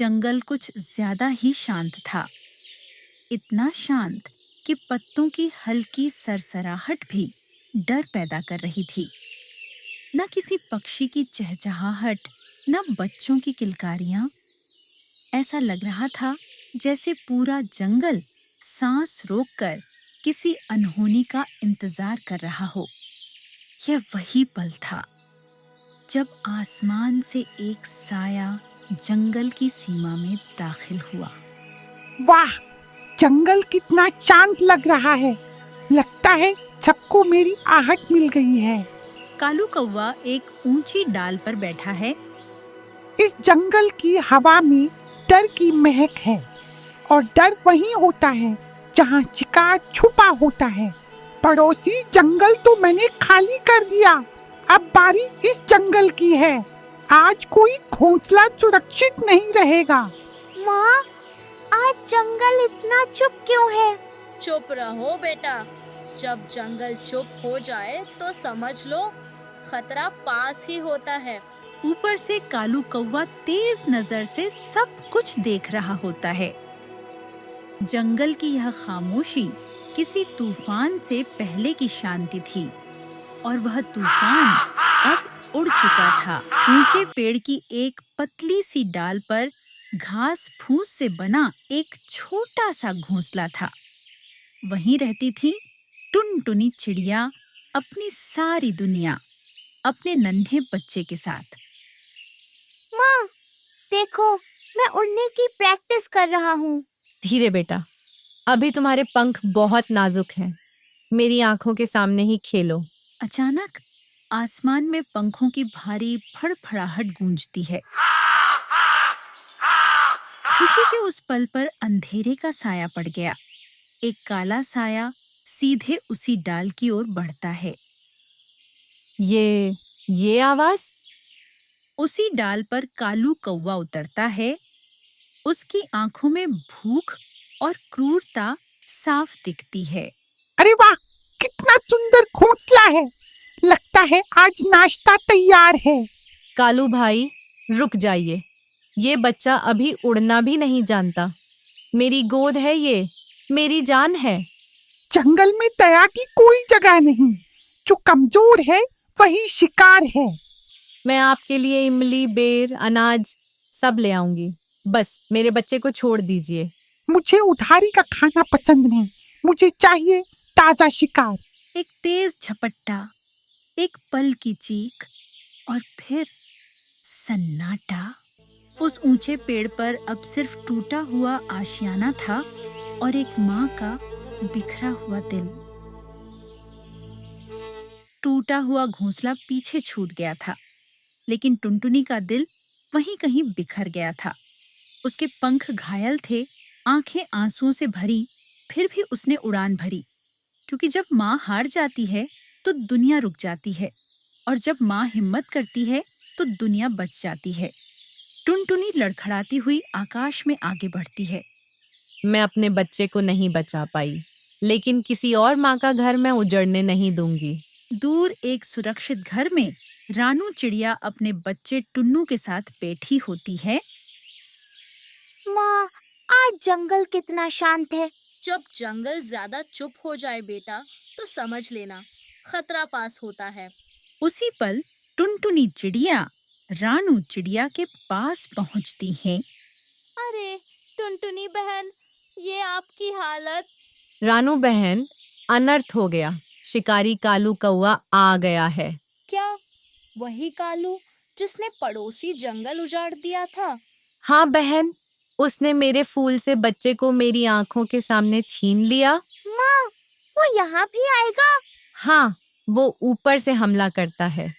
जंगल कुछ ज्यादा ही शांत था। इतना शांत कि पत्तों की हल्की सरसराहट भी डर पैदा कर रही थी। न किसी पक्षी की चहचहाहट, न बच्चों की किलकारियां। ऐसा लग रहा था जैसे पूरा जंगल सांस रोककर किसी अनहोनी का इंतजार कर रहा हो। यह वही पल था जब आसमान से एक साया जंगल की सीमा में दाखिल हुआ। वाह, जंगल कितना शांत लग रहा है। लगता है सबको मेरी आहट मिल गई है। कालू कौवा एक ऊंची डाल पर बैठा है। इस जंगल की हवा में डर की महक है, और डर वहीं होता है जहाँ शिकार छुपा होता है। पड़ोसी जंगल तो मैंने खाली कर दिया, अब बारी इस जंगल की है। आज कोई घोंसला सुरक्षित नहीं रहेगा। माँ, आज जंगल इतना चुप क्यों है? चुप रहो बेटा, जब जंगल चुप हो जाए तो समझ लो खतरा पास ही होता है। ऊपर से कालू कौवा तेज नजर से सब कुछ देख रहा होता है। जंगल की यह खामोशी किसी तूफान से पहले की शांति थी, और वह तूफान अब उड़ चुका था। ऊंचे पेड़ की एक पतली सी डाल पर घास फूस से बना एक छोटा सा घोंसला था। वहीं रहती थी टुनटुनी चिड़िया, अपनी सारी दुनिया अपने नन्हे बच्चे के साथ। माँ, देखो, मैं उड़ने की प्रैक्टिस कर रहा हूँ। धीरे बेटा, अभी तुम्हारे पंख बहुत नाजुक हैं। मेरी आंखों के सामने ही खेलो। अचानक आसमान में पंखों की भारी फड़फड़ाहट गूंजती है। खुशी के उस पल पर अंधेरे का साया पड़ गया। एक काला साया सीधे उसी डाल की ओर बढ़ता है। ये आवाज? उसी डाल पर कालू कौवा उतरता है। उसकी आंखों में भूख और क्रूरता साफ दिखती है। अरे वाह, कितना सुंदर घोंसला है। लगता है आज नाश्ता तैयार है। कालू भाई, रुक जाइए। ये बच्चा अभी उड़ना भी नहीं जानता। मेरी गोद है ये, मेरी जान है। जंगल में दया की कोई जगह नहीं। जो कमजोर है वही शिकार है। मैं आपके लिए इमली, बेर, अनाज सब ले आऊंगी। बस मेरे बच्चे को छोड़ दीजिए। मुझे उधारी का खाना पसंद नहीं, मुझे चाहिए ताजा शिकार। एक तेज झपट्टा, एक पल की चीख, और फिर सन्नाटा। उस ऊंचे पेड़ पर अब सिर्फ टूटा हुआ आशियाना था और एक माँ का बिखरा हुआ दिल। टूटा हुआ घोंसला पीछे छूट गया था, लेकिन टुनटुनी का दिल वहीं कहीं बिखर गया था। उसके पंख घायल थे, आंखें आंसुओं से भरी, फिर भी उसने उड़ान भरी। क्योंकि जब माँ हार जाती है तो दुनिया रुक जाती है, और जब माँ हिम्मत करती है तो दुनिया बच जाती है। टुनटुनी लड़खड़ाती हुई आकाश में आगे बढ़ती है। मैं अपने बच्चे को नहीं बचा पाई, लेकिन किसी और माँ का घर मैं उजड़ने नहीं दूंगी। दूर एक सुरक्षित घर में रानू चिड़िया अपने बच्चे टुन्नू के साथ बैठी होती है। माँ, आज जंगल कितना शांत है। जब जंगल ज्यादा चुप हो जाए बेटा, तो समझ लेना खतरा पास होता है। उसी पल टुनटुनी चिड़िया रानू चिड़िया के पास पहुंचती है। अरे टुनटुनी बहन, ये आपकी हालत। रानू बहन, अनर्थ हो गया। शिकारी कालू कौवा आ गया है। क्या वही कालू जिसने पड़ोसी जंगल उजाड़ दिया था? हाँ बहन, उसने मेरे फूल से बच्चे को मेरी आंखों के सामने छीन लिया। माँ, वो यहाँ भी आएगा? हाँ, वो ऊपर से हमला करता है।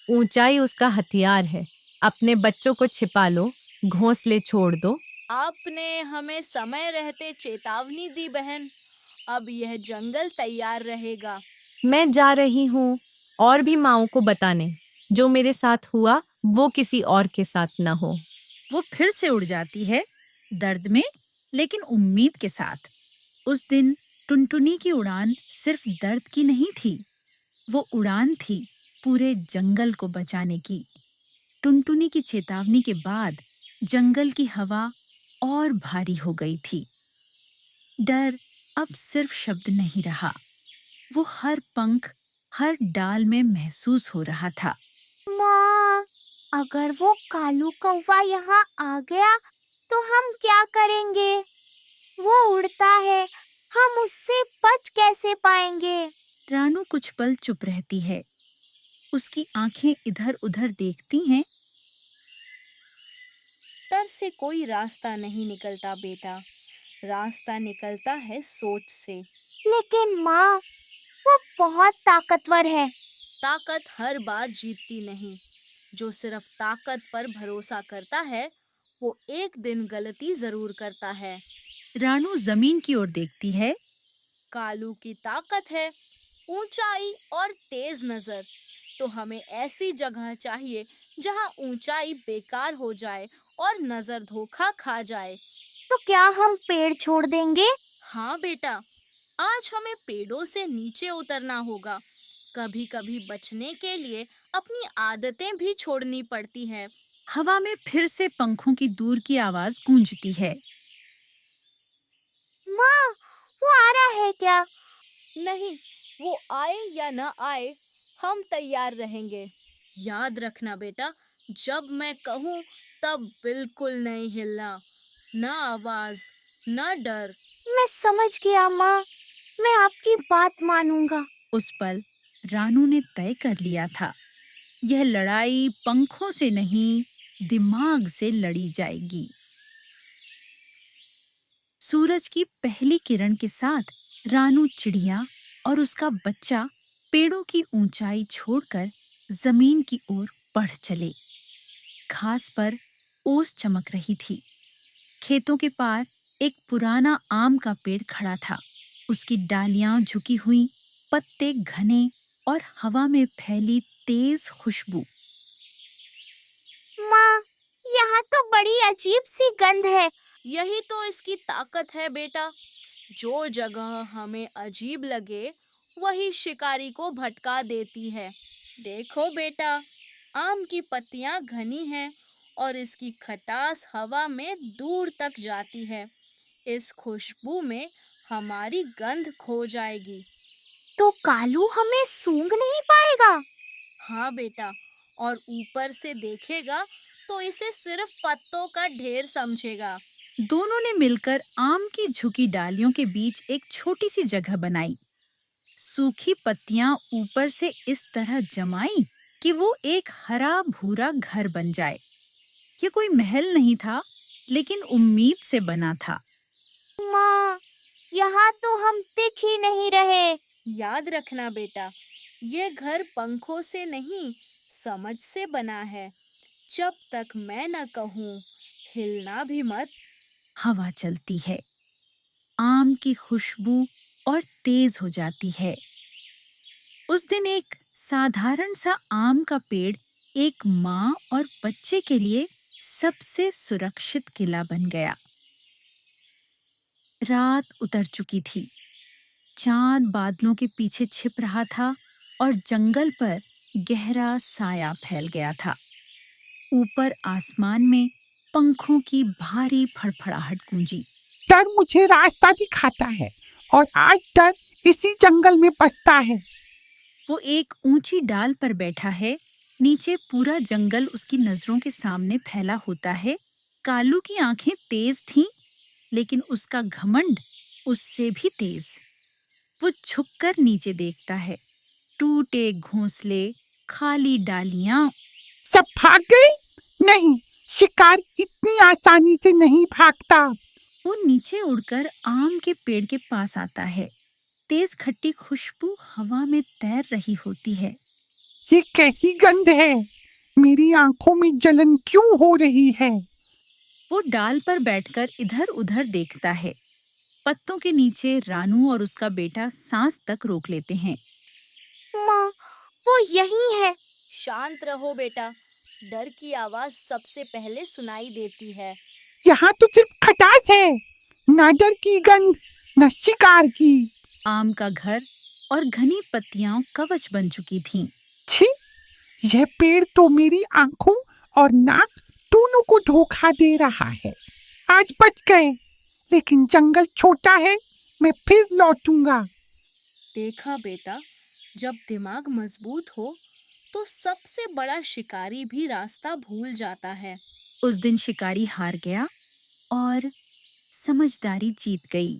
ऊंचाई उसका हथियार है। अपने बच्चों को छिपा लो, घोंसले छोड़ दो। आपने हमें समय रहते चेतावनी दी बहन। अब यह जंगल तैयार रहेगा। मैं जा रही हूँ और भी माँओं को बताने, जो मेरे साथ हुआ वो किसी और के साथ न हो। वो फिर से उड़ जाती है, दर्द में लेकिन उम्मीद के साथ। उस दिन टुनटुनी की उड़ान सिर्फ दर्द की नहीं थी, वो उड़ान थी पूरे जंगल को बचाने की। टुनटुनी की चेतावनी के बाद जंगल की हवा और भारी हो गई थी। डर अब सिर्फ शब्द नहीं रहा, वो हर पंख, हर डाल में महसूस हो रहा था। माँ, अगर वो कालू कौवा यहाँ आ गया तो हम क्या करेंगे? वो उड़ता है, हम उससे बच कैसे पाएंगे? रानू कुछ पल चुप रहती है, उसकी आंखें इधर-उधर देखती हैं। डर से कोई रास्ता नहीं निकलता बेटा, रास्ता निकलता है सोच से। लेकिन माँ, वो बहुत ताकतवर है। ताकत हर बार जीतती नहीं। जो सिर्फ ताकत पर भरोसा करता है, वो एक दिन गलती जरूर करता है। रानू जमीन की ओर देखती है। कालू की ताकत है ऊंचाई और तेज नजर। तो हमें ऐसी जगह चाहिए जहां ऊंचाई बेकार हो जाए और नजर धोखा खा जाए। तो क्या हम पेड़ छोड़ देंगे? हाँ बेटा, आज हमें पेड़ों से नीचे उतरना होगा। कभी-कभी बचने के लिए अपनी आदतें भी छोड़नी पड़ती हैं। हवा में फिर से पंखों की दूर की आवाज गूंजती है। माँ, वो आ रहा है क्या? नहीं, वो आए या न आए, हम तैयार रहेंगे। याद रखना बेटा, जब मैं कहूँ तब बिल्कुल नहीं हिलना। न आवाज, न डर। मैं समझ गया माँ, मैं आपकी बात मानूंगा। उस पल रानू ने तय कर लिया था, यह लड़ाई पंखों से नहीं, दिमाग से लड़ी जाएगी। सूरज की पहली किरण के साथ रानू चिड़िया और उसका बच्चा पेड़ों की ऊंचाई छोड़कर जमीन की ओर बढ़ चले। घास पर ओस चमक रही थी। खेतों के पार एक पुराना आम का पेड़ खड़ा था। उसकी डालियां झुकी हुई, पत्ते घने और हवा में फैली तेज खुशबू। माँ, यहाँ तो बड़ी अजीब सी गंध है। यही तो इसकी ताकत है बेटा। जो जगह हमें अजीब लगे, वही शिकारी को भटका देती है। देखो बेटा, आम की पत्तियां घनी हैं और इसकी खटास हवा में दूर तक जाती है। इस खुशबू में हमारी गंध खो जाएगी। तो कालू हमें सूंघ नहीं पाएगा? हाँ बेटा, और ऊपर से देखेगा तो इसे सिर्फ पत्तों का ढेर समझेगा। दोनों ने मिलकर आम की झुकी डालियों के बीच एक छोटी सी जगह बनाई। सूखी पत्तियां ऊपर से इस तरह जमाई कि वो एक हरा भूरा घर बन जाए। ये कोई महल नहीं था, लेकिन उम्मीद से बना था। माँ, यहाँ तो हम दिख ही नहीं रहे। याद रखना बेटा, ये घर पंखों से नहीं, समझ से बना है। जब तक मैं न कहूँ, हिलना भी मत। हवा चलती है, आम की खुशबू और तेज हो जाती है। उस दिन एक साधारण सा आम का पेड़ एक माँ और बच्चे के लिए सबसे सुरक्षित किला बन गया। रात उतर चुकी थी, चांद बादलों के पीछे छिप रहा था और जंगल पर गहरा साया फैल गया था। ऊपर आसमान में पंखों की भारी फड़फड़ाहट गूंजी। डर मुझे रास्ता दिखाता है और आज डर इसी जंगल में बसता है। वो एक ऊंची डाल पर बैठा है, नीचे पूरा जंगल उसकी नजरों के सामने फैला होता है। कालू की आंखें तेज थीं, लेकिन उसका घमंड उससे भी तेज। वो झुककर नीचे देखता है, टूटे घोंसले, खाली डालियां। सब भाग गए? नहीं, शिकार इतनी आसानी से नहीं भागता। वो नीचे उड़कर आम के पेड़ के पास आता है। तेज खट्टी खुशबू हवा में तैर रही होती है। ये कैसी गंध है? मेरी आंखों में जलन क्यों हो रही है? वो डाल पर बैठकर इधर-उधर देखता है। पत्तों के नीचे रानू और उसका बेटा सांस तक रोक लेते हैं। माँ, वो यही है। शांत रहो बेटा, डर की आवाज सबसे पहले सुनाई देती है। यहाँ तो सिर्फ खटास है, ना डर की गंध, न शिकार की। आम का घर और घनी पत्तियां कवच बन चुकी थीं। छी, यह पेड़ तो मेरी आंखों और नाक दोनों को धोखा दे रहा है। आज बच गए, लेकिन जंगल छोटा है, मैं फिर लौटूंगा। देखा बेटा, जब दिमाग मजबूत हो तो सबसे बड़ा शिकारी भी रास्ता भूल जाता है। उस दिन शिकारी हार गया और समझदारी जीत गई।